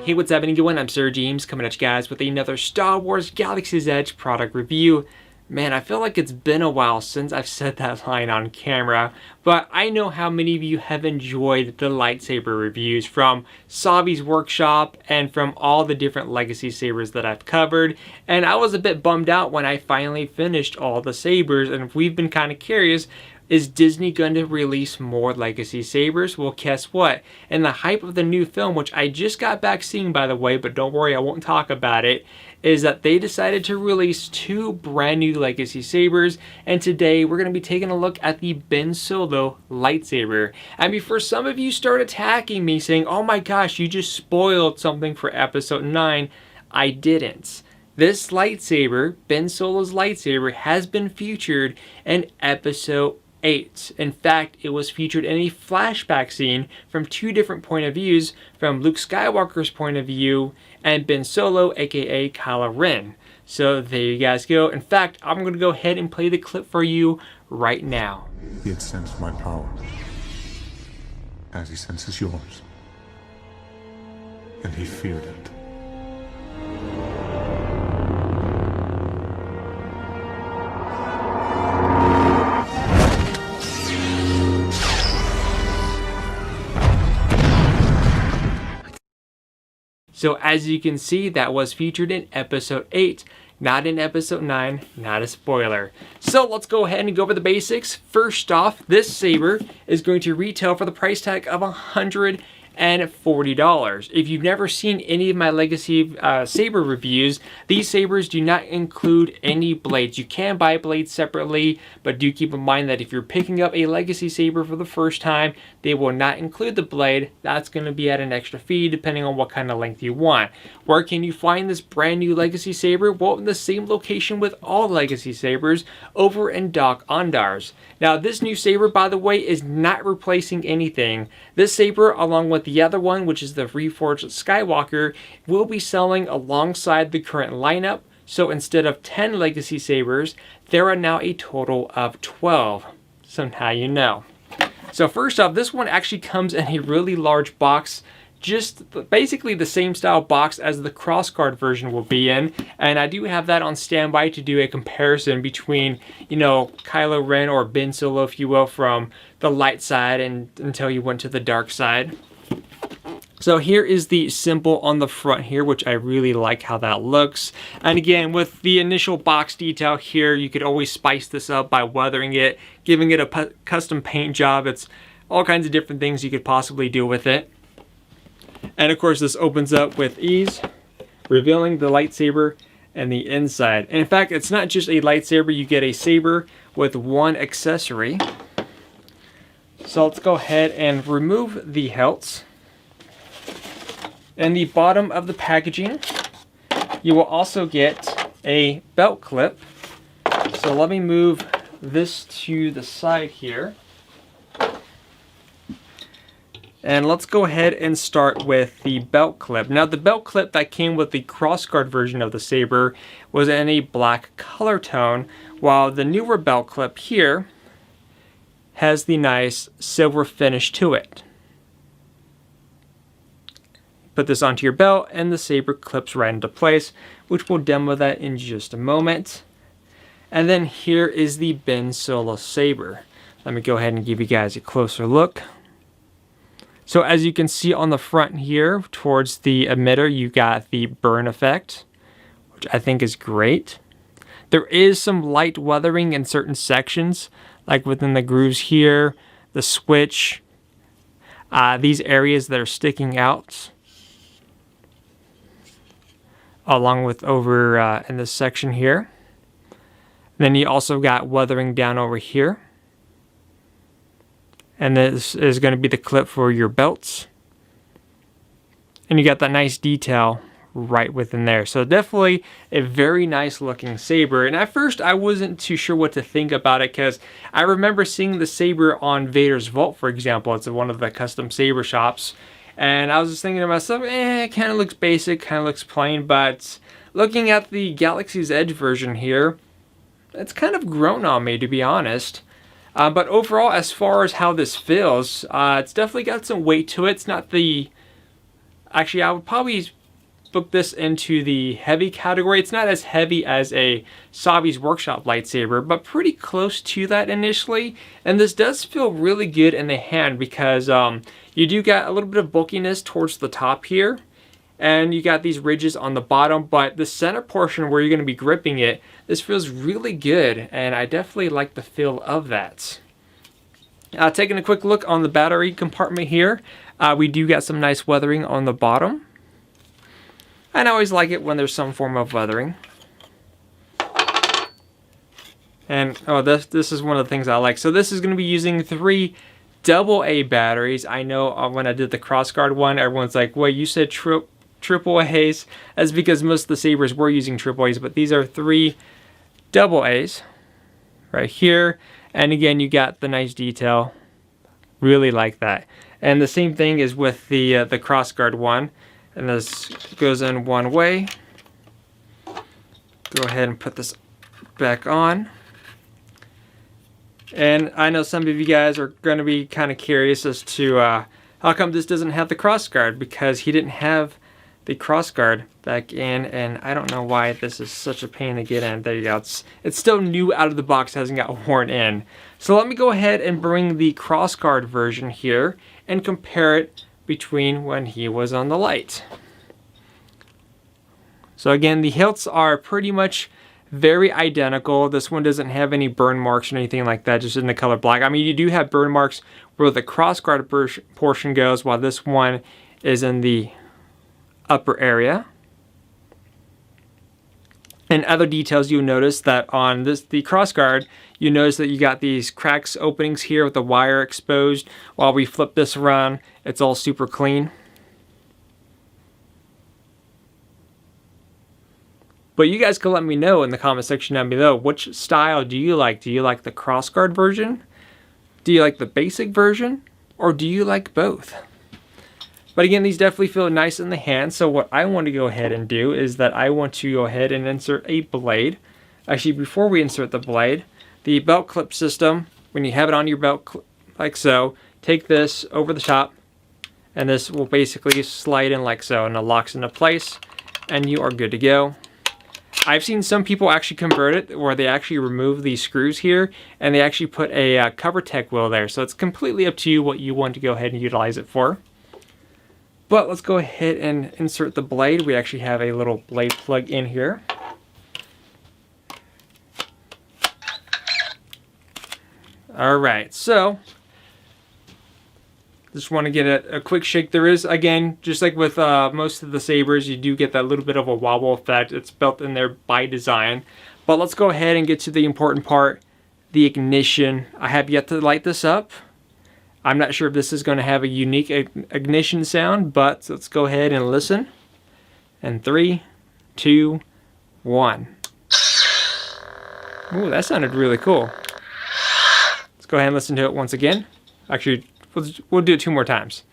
Hey, what's happening, everyone? I'm SirJames coming at you guys with another Star Wars Galaxy's Edge product review. Man, I feel like it's been a while since I've said that line on camera, but I know how many of you have enjoyed the lightsaber reviews from Savi's workshop and from all the different Legacy Sabers that I've covered, and I was a bit bummed out when I finally finished all the sabers, and we've been kind of curious, is Disney going to release more Legacy Sabers? Well, guess what? In the hype of the new film, which I just got back seeing, by the way, but don't worry, I won't talk about it, is that they decided to release two brand new Legacy Sabers, and today we're going to be taking a look at the Ben Solo Lightsaber. And before some of you start attacking me saying, oh my gosh, you just spoiled something for episode 9, I didn't. This lightsaber, Ben Solo's lightsaber, has been featured in episode 8. In fact, it was featured in a flashback scene from two different point of views, from Luke Skywalker's point of view and Ben Solo, aka Kylo Ren. So there you guys go. In fact, I'm going to go ahead and play the clip for you right now. He had sensed my power, as he senses yours, and he feared it. So as you can see, that was featured in episode 8, not in episode 9, not a spoiler. So let's go ahead and go over the basics. First off, this saber is going to retail for the price tag of $140. If you've never seen any of my Legacy Saber reviews, these sabers do not include any blades. You can buy blades separately, but do keep in mind that if you're picking up a Legacy Saber for the first time, they will not include the blade. That's going to be at an extra fee depending on what kind of length you want. Where can you find this brand new Legacy Saber? Well, in the same location with all Legacy Sabers, over in Doc Ondar's. Now, this new saber, by the way, is not replacing anything. This saber, along with the other one, which is the Reforge Skywalker, will be selling alongside the current lineup. So instead of 10 Legacy Sabers, there are now a total of 12. So now you know. So first off, this one actually comes in a really large box, just basically the same style box as the crossguard version will be in, and I do have that on standby to do a comparison between, you know, Kylo Ren or Ben Solo, if you will, from the light side and until you went to the dark side. So here is the symbol on the front here, which I really like how that looks. And again, with the initial box detail here, you could always spice this up by weathering it, giving it a custom paint job. It's all kinds of different things you could possibly do with it. And of course, this opens up with ease, revealing the lightsaber and the inside. And in fact, it's not just a lightsaber, you get a saber with one accessory. So let's go ahead and remove the hilts. In the bottom of the packaging, you will also get a belt clip. So let me move this to the side here. And let's go ahead and start with the belt clip. Now, the belt clip that came with the crossguard version of the saber was in a black color tone, while the newer belt clip here has the nice silver finish to it. Put this onto your belt and the saber clips right into place, which we'll demo that in just a moment. And then here is the Ben Solo Saber. Let me go ahead and give you guys a closer look. So as you can see on the front here, towards the emitter, you got the burn effect, which I think is great. There is some light weathering in certain sections, like within the grooves here, the switch, these areas that are sticking out, along with over in this section here. Then you also got weathering down over here. And this is going to be the clip for your belts. And you got that nice detail right within there. So definitely a very nice looking saber. And at first I wasn't too sure what to think about it, because I remember seeing the saber on Vader's Vault, for example. It's one of the custom saber shops. And I was just thinking to myself, it kind of looks basic, kind of looks plain. But looking at the Galaxy's Edge version here, it's kind of grown on me, to be honest. But overall, as far as how this feels, it's definitely got some weight to it. It's not the Actually, I would probably book this into the heavy category. It's not as heavy as a Sabi's Workshop lightsaber, but pretty close to that initially. And this does feel really good in the hand because you do get a little bit of bulkiness towards the top here. And you got these ridges on the bottom, but the center portion where you're going to be gripping it, this feels really good. And I definitely like the feel of that. Taking a quick look on the battery compartment here. We do get some nice weathering on the bottom. And I always like it when there's some form of weathering. And oh, this is one of the things I like. So this is going to be using 3 AA batteries. I know when I did the crossguard one, everyone's like, "Well, you said triple A's." That's because most of the sabers were using triple A's, but these are 3 AA's right here. And again, you got the nice detail. Really like that. And the same thing is with the crossguard one. And this goes in one way. Go ahead and put this back on. And I know some of you guys are going to be kind of curious as to how come this doesn't have the crossguard, because he didn't have the crossguard back in, and I don't know why this is such a pain to get in. There you go. It's still new out of the box, hasn't got worn in. So let me go ahead and bring the crossguard version here and compare it between when he was on the light. So again, the hilts are pretty much very identical. This one doesn't have any burn marks or anything like that, just in the color black. I mean, you do have burn marks where the crossguard portion goes, while this one is in the upper area. And other details, you'll notice that on the crossguard, you notice that you got these cracks openings here with the wire exposed. While we flip this around, it's all super clean. But you guys can let me know in the comment section down below, which style do you like? Do you like the crossguard version? Do you like the basic version? Or do you like both? But again, these definitely feel nice in the hand. So what I want to go ahead and do is that I want to go ahead and insert a blade. Actually, before we insert the blade, the belt clip system, when you have it on your belt like so, take this over the top, and this will basically slide in like so, and it locks into place, and you are good to go. I've seen some people actually convert it where they actually remove these screws here, and they actually put a cover tech wheel there. So it's completely up to you what you want to go ahead and utilize it for. But let's go ahead and insert the blade. We actually have a little blade plug in here. Alright, so just want to get a quick shake. There is, again, just like with most of the sabers, you do get that little bit of a wobble effect. It's built in there by design. But let's go ahead and get to the important part, the ignition. I have yet to light this up. I'm not sure if this is going to have a unique ignition sound, but let's go ahead and listen. And 3, 2, 1. Ooh, that sounded really cool. Let's go ahead and listen to it once again. Actually, we'll do it 2 more times.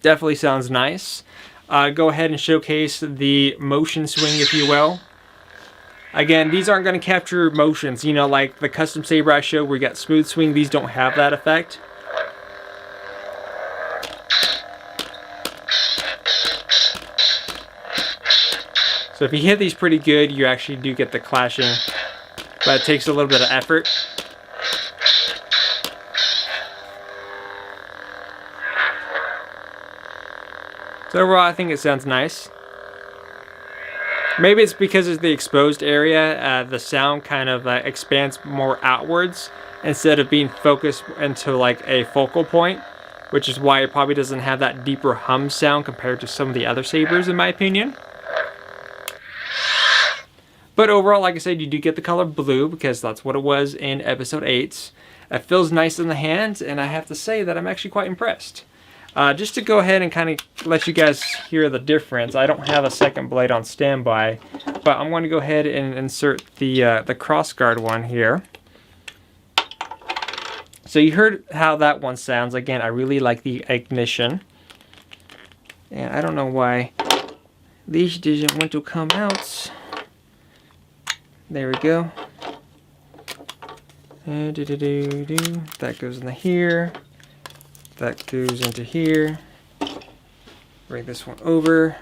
Definitely sounds nice. Go ahead and showcase the motion swing, if you will. Again, these aren't going to capture motions, you know, like the custom saber I showed where you got smooth swing. These don't have that effect. So if you hit these pretty good, you actually do get the clashing, but it takes a little bit of effort. So overall, I think it sounds nice. Maybe it's because it's the exposed area, the sound kind of expands more outwards instead of being focused into like a focal point, which is why it probably doesn't have that deeper hum sound compared to some of the other sabers, in my opinion. But overall, like I said, you do get the color blue because that's what it was in episode 8. It feels nice in the hands, and I have to say that I'm actually quite impressed. Just to go ahead and kind of let you guys hear the difference, I don't have a second blade on standby, but I'm going to go ahead and insert the crossguard one here. So you heard how that one sounds. Again, I really like the ignition. And I don't know why these didn't want to come out. There we go. And that goes into here. That goes into here. Bring this one over.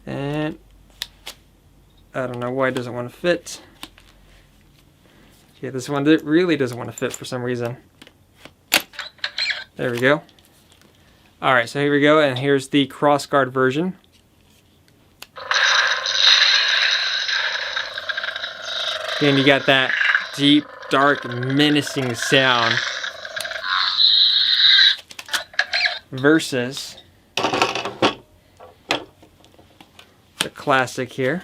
And I don't know why it doesn't want to fit. Yeah, this one really doesn't want to fit for some reason. There we go. Alright, so here we go, and here's the crossguard version. And you got that deep, dark, menacing sound. Versus the classic here.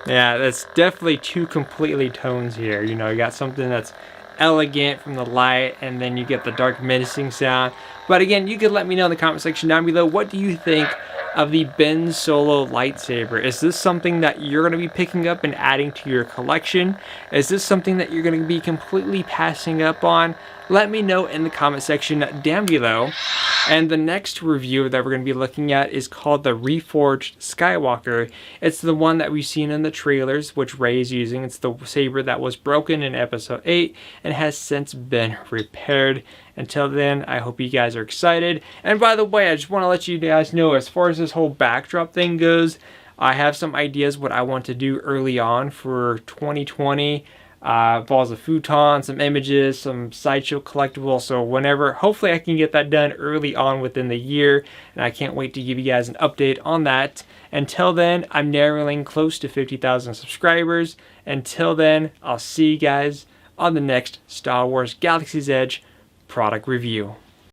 Yeah, that's definitely two completely tones here. You know, you got something that's elegant from the light, and then you get the dark menacing sound. But again, you can let me know in the comment section down below, what do you think of the Ben Solo Lightsaber? Is this something that you're going to be picking up and adding to your collection? Is this something that you're going to be completely passing up on? Let me know in the comment section down below. And the next review that we're going to be looking at is called the Reforged Skywalker. It's the one that we've seen in the trailers, which Rey is using. It's the saber that was broken in episode 8 and has since been repaired. Until then, I hope you guys are excited. And by the way, I just want to let you guys know, as far as this whole backdrop thing goes, I have some ideas what I want to do early on for 2020. Balls of futon, some images, some sideshow collectibles. So whenever, hopefully I can get that done early on within the year, and I can't wait to give you guys an update on that. Until then, I'm narrowing close to 50,000 subscribers. Until then, I'll see you guys on the next Star Wars Galaxy's Edge product review.